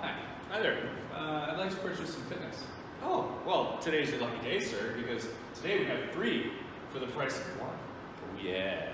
Hi there. I'd like to purchase some fitness. Oh, well, today's your lucky day, sir, because today we have 3 for the price of 1. Oh, yeah.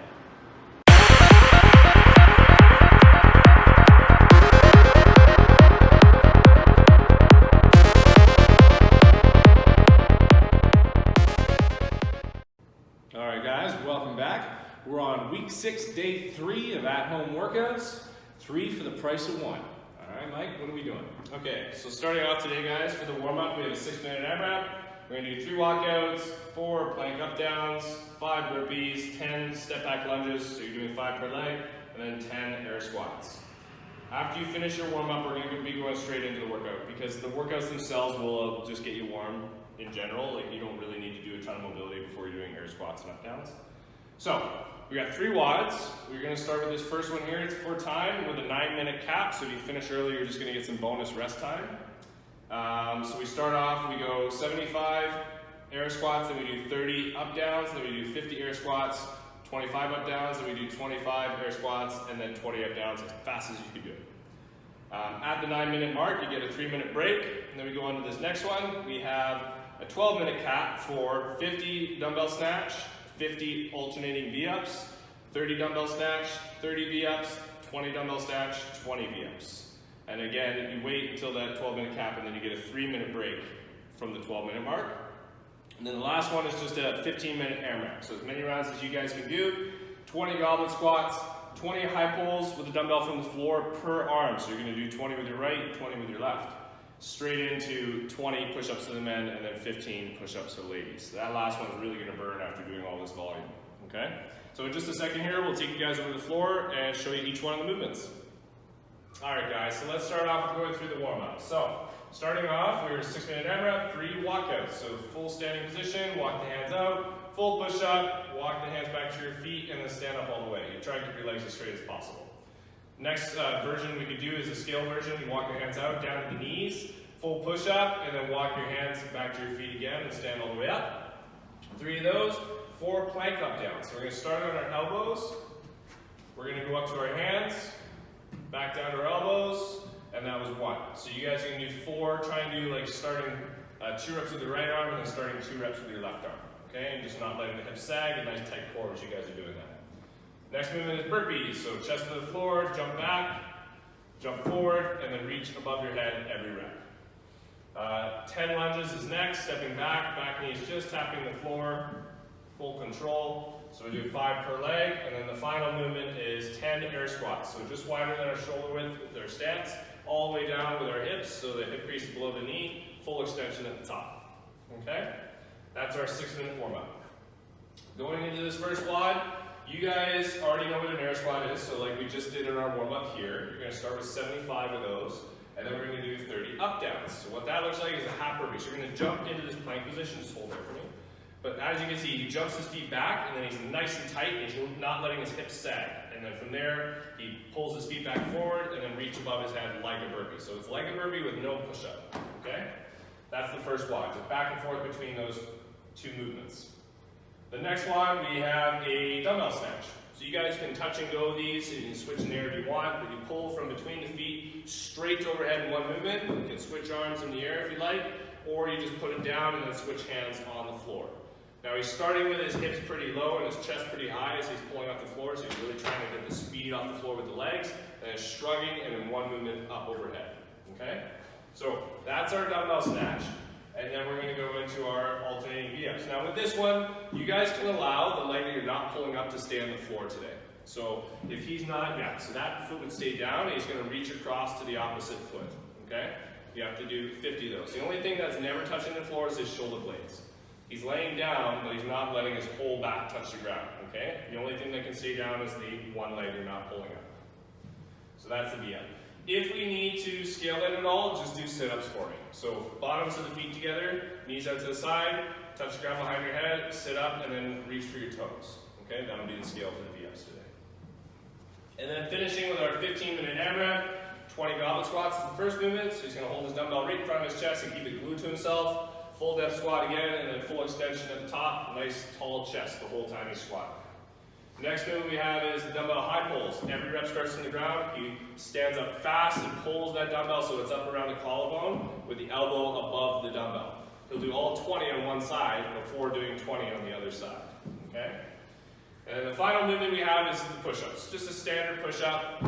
All right, guys, welcome back. We're on week 6, day 3 of at-home workouts. 3 for the price of 1. All right, Mike, what are we doing? Okay, so starting off today, guys, for the warm-up, we have a 6-minute AMRAP. We're gonna do 3 walkouts, 4 plank up-downs, 5 burpees, 10 step-back lunges, so you're doing 5 per leg, and then 10 air squats. After you finish your warm-up, we're gonna be going straight into the workout, because the workouts themselves will just get you warm in general. Like, you don't really need to do a ton of mobility before you're doing air squats and up-downs. So, we got 3 WODs. We're gonna start with this first one here. It's for time with a 9-minute cap. So if you finish early, you're just gonna get some bonus rest time. So we start off, we go 75 air squats, then we do 30 up downs, then we do 50 air squats, 25 up downs, then we do 25 air squats, and then 20 up downs as fast as you can do it. At the 9-minute mark, you get a 3-minute break, and then we go on to this next one. We have a 12-minute cap for 50 dumbbell snatch, 50 alternating V-ups, 30 dumbbell snatch, 30 V-ups, 20 dumbbell snatch, 20 V-ups. And again, you wait until that 12-minute cap, and then you get a 3-minute break from the 12-minute mark. And then the last one is just a 15-minute AMRAP. So as many rounds as you guys can do, 20 goblet squats, 20 high pulls with a dumbbell from the floor per arm. So you're gonna do 20 with your right, 20 with your left. Straight into 20 push-ups for the men, and then 15 push-ups for ladies. So that last one's really gonna burn after doing all this volume, okay? So in just a second here, we'll take you guys over the floor and show you each one of the movements. All right, guys, so let's start off with going through the warm-up. So, starting off, we're 6-minute AMRAP, 3 walkouts. So full standing position, walk the hands out, full push-up, walk the hands back to your feet, and then stand up all the way. You try to keep your legs as straight as possible. Next version we could do is a scale version. You walk your hands out, down to the knees, full push-up, and then walk your hands back to your feet again and stand all the way up. 3 of those, 4 plank up-downs. So we're gonna start on our elbows. We're gonna go up to our hands, back down to our elbows, and that was 1. So you guys are gonna do 4, try and do like starting 2 reps with your right arm and then starting 2 reps with your left arm. Okay, and just not letting the hips sag, a nice tight core as you guys are doing that. Next movement is burpees. So chest to the floor, jump back, jump forward, and then reach above your head every rep. 10 lunges is next, stepping back, back knees just tapping the floor, full control. So we do 5 per leg, and then the final movement is 10 air squats. So just wider than our shoulder width with our stance, all the way down with our hips, so the hip crease is below the knee, full extension at the top. Okay? That's our 6-minute warm-up. Going into this first WOD, you guys already know what an air squat is, so like we just did in our warm-up here, you're gonna start with 75 of those, and then we're gonna do 30 up-downs. So what that looks like is a half burpee. So you're gonna jump into this plank position, just hold there for me. But as you can see, he jumps his feet back, and then he's nice and tight, and he's not letting his hips sag. And then from there, he pulls his feet back forward, and then reach above his head like a burpee. So it's like a burpee with no push-up, okay? That's the first WOD, just back and forth between those 2 movements. The next one, we have a dumbbell snatch. So you guys can touch and go these, and you can switch in there if you want, but you pull from between the feet straight to overhead in 1 movement. You can switch arms in the air if you like, or you just put it down and then switch hands on the floor. Now he's starting with his hips pretty low and his chest pretty high as he's pulling off the floor, so he's really trying to get the speed off the floor with the legs, and then shrugging, and then 1 movement up overhead, okay? So that's our dumbbell snatch, and then we're gonna go into our alternating V-ups. Now with this one, you guys can allow the leg that you're not pulling up to stay on the floor today. So if he's not, so that foot would stay down, and he's gonna reach across to the opposite foot, okay? You have to do 50 of those. The only thing that's never touching the floor is his shoulder blades. He's laying down, but he's not letting his whole back touch the ground, okay? The only thing that can stay down is the 1 leg you're not pulling up. So that's the V-up. If we need to scale that at all, just do sit-ups for me. So bottoms of the feet together, knees out to the side, touch the ground behind your head, sit up, and then reach for your toes, okay? That'll be the scale for the V-ups today. And then finishing with our 15-minute AMRAP, 20 goblet squats is the first movement. So he's gonna hold his dumbbell right in front of his chest and keep it glued to himself. Full depth squat again, and then full extension at the top. Nice tall chest the whole time he's squatting. The next move we have is the dumbbell high pulls. Every rep starts on the ground. He stands up fast and pulls that dumbbell so it's up around the collarbone with the elbow above the dumbbell. He'll do all 20 on one side before doing 20 on the other side. Okay? And the final movement we have is the push-ups. Just a standard push-up.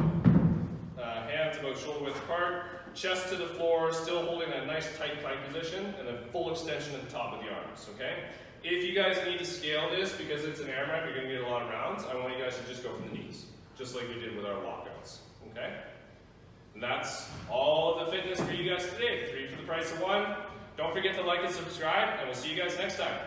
Hands about shoulder width apart, chest to the floor, still holding that nice tight plank position, and a full extension at the top of the arms. Okay? If you guys need to scale this because it's an AMRAP, you're going to get a lot of rounds. I want you guys to just go from the knees, just like we did with our walkouts. Okay? And that's all the fitness for you guys today. 3 for the price of 1. Don't forget to like and subscribe, and we'll see you guys next time.